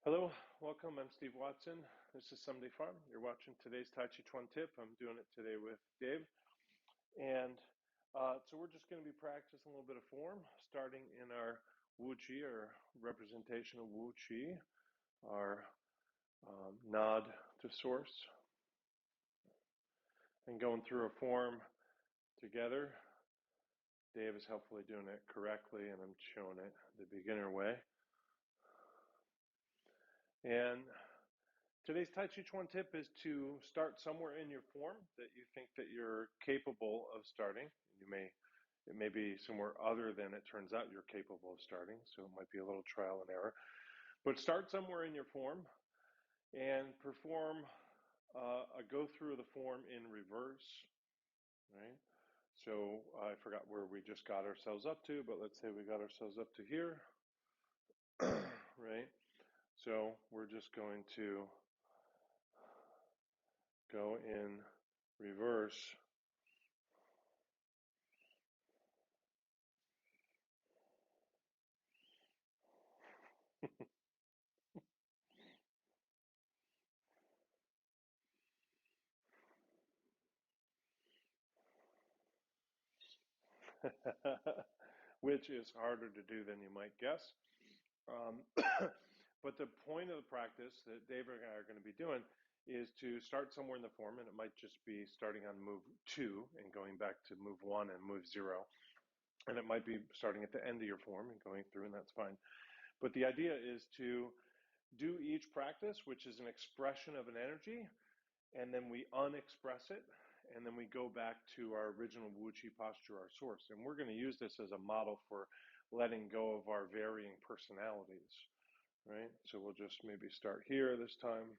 Hello, welcome. I'm Steve Watson. This is Someday Farm. You're watching today's Tàijíquán Tip. I'm doing it today with Dave. And so we're just going to be practicing a little bit of form, starting in our Wu Qi, or representation of Wu Qi, our nod to source, and going through a form together. Dave is helpfully doing it correctly, and I'm showing it the beginner way. And today's Tàijíquán tip is to start somewhere in your form that you think that you're capable of starting. It may be somewhere other than it turns out you're capable of starting, so it might be a little trial and error. But start somewhere in your form and perform a go through of the form in reverse, right? So I forgot where we just got ourselves up to, but let's say we got ourselves up to here, right? So we're just going to go in reverse. Which is harder to do than you might guess. But the point of the practice that Dave and I are going to be doing is to start somewhere in the form, and it might just be starting on move 2 and going back to move 1 and move 0. And it might be starting at the end of your form and going through, and that's fine. But the idea is to do each practice, which is an expression of an energy, and then we unexpress it, and then we go back to our original Wu Qi posture, our source. And we're going to use this as a model for letting go of our varying personalities, right? So we'll just maybe start here this time.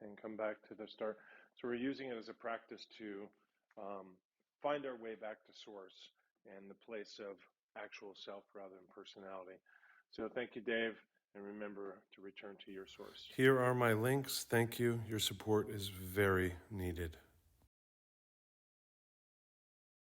And come back to the start. So we're using it as a practice to find our way back to source and the place of actual self rather than personality. So thank you, Dave, and remember to return to your source. Here are my links. Thank you. Your support is very needed.